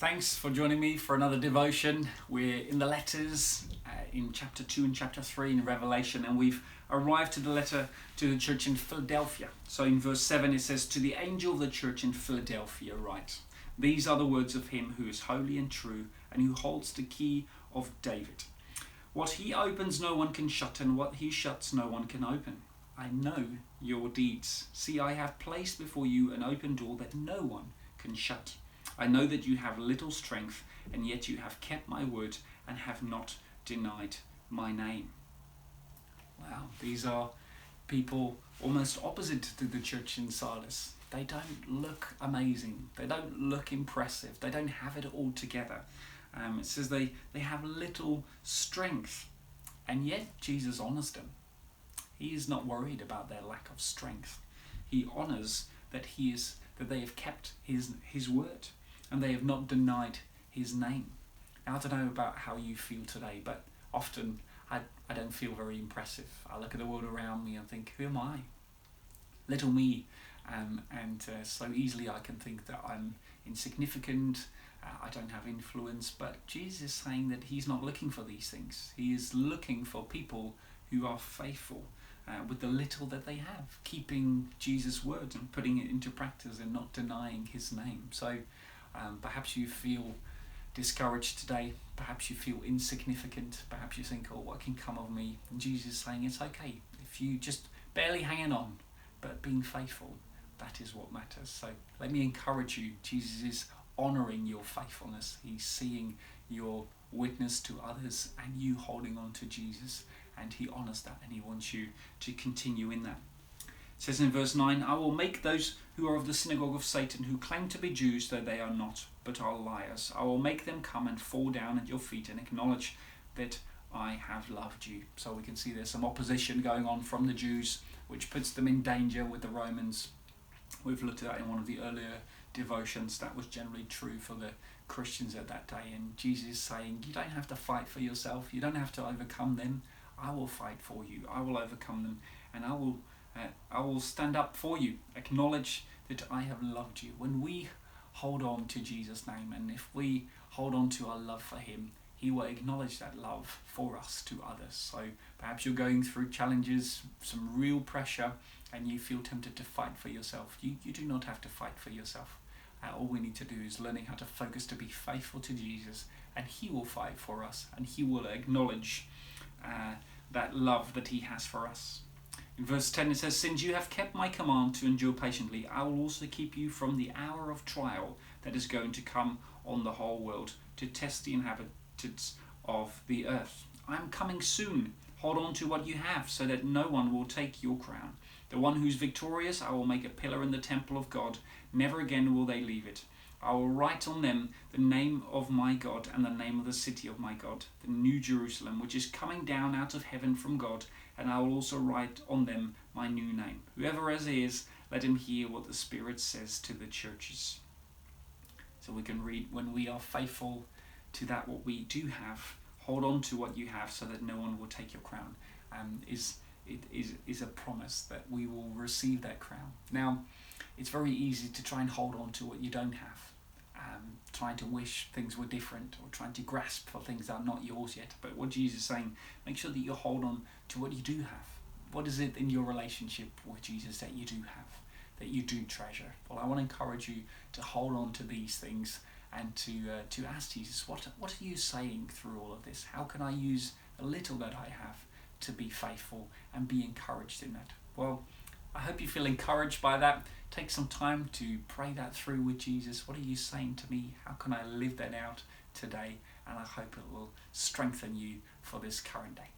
Thanks for joining me for another devotion. We're in the letters in chapter 2 and chapter 3 in Revelation, and we've arrived to the letter to the church in Philadelphia. So in verse 7 it says, "To the angel of the church in Philadelphia write, these are the words of him who is holy and true, and who holds the key of David. What he opens no one can shut, and what he shuts no one can open. I know your deeds. See, I have placed before you an open door that no one can shut. I know that you have little strength, and yet you have kept my word and have not denied my name." Wow, these are people almost opposite to the church in Sardis. They don't look amazing. They don't look impressive. They don't have it all together. It says they have little strength, and yet Jesus honors them. He is not worried about their lack of strength. He honors that they have kept his word, and they have not denied his name. Now, I don't know about how you feel today, but often I don't feel very impressive. I look at the world around me and think, who am I? Little me. So easily I can think that I'm insignificant, I don't have influence, but Jesus is saying that he's not looking for these things. He is looking for people who are faithful with the little that they have, keeping Jesus' word and putting it into practice and not denying his name. So perhaps you feel discouraged today, perhaps you feel insignificant, perhaps you think, oh, what can come of me? And Jesus is saying it's okay if you just barely hanging on, but being faithful, that is what matters. So let me encourage you. Jesus is honouring your faithfulness. He's seeing your witness to others and you holding on to Jesus, and he honours that, and he wants you to continue in that. It says in verse 9, "I will make those who are of the synagogue of Satan, who claim to be Jews though they are not, but are liars, I will make them come and fall down at your feet and acknowledge that I have loved you." So we can see there's some opposition going on from the Jews, which puts them in danger with the Romans. We've looked at that in one of the earlier devotions. That was generally true for the Christians at that day, and Jesus is saying you don't have to fight for yourself, you don't have to overcome them. I will fight for you, I will overcome them, and I will stand up for you. Acknowledge that I have loved you. When we hold on to Jesus' name, and if we hold on to our love for him, he will acknowledge that love for us to others. So perhaps you're going through challenges, some real pressure, and you feel tempted to fight for yourself. You do not have to fight for yourself. All we need to do is learning how to focus to be faithful to Jesus, and he will fight for us, and he will acknowledge that love that he has for us. In verse 10 it says, "Since you have kept my command to endure patiently, I will also keep you from the hour of trial that is going to come on the whole world to test the inhabitants of the earth. I am coming soon. Hold on to what you have so that no one will take your crown. The one who is victorious I will make a pillar in the temple of God. Never again will they leave it. I will write on them the name of my God and the name of the city of my God, the New Jerusalem, which is coming down out of heaven from God, and I will also write on them my new name. Whoever has ears, let him hear what the Spirit says to the churches." So we can read, when we are faithful to that what we do have, hold on to what you have so that no one will take your crown, is a promise that we will receive that crown. Now, it's very easy to try and hold on to what you don't have, trying to wish things were different or trying to grasp for things that are not yours yet. But what Jesus is saying, make sure that you hold on to what you do have. What is it in your relationship with Jesus that you do have, that you do treasure? Well, I want to encourage you to hold on to these things and to ask Jesus, what are you saying through all of this? How can I use the little that I have to be faithful and be encouraged in that? Well, I hope you feel encouraged by that. Take some time to pray that through with Jesus. What are you saying to me? How can I live that out today? And I hope it will strengthen you for this current day.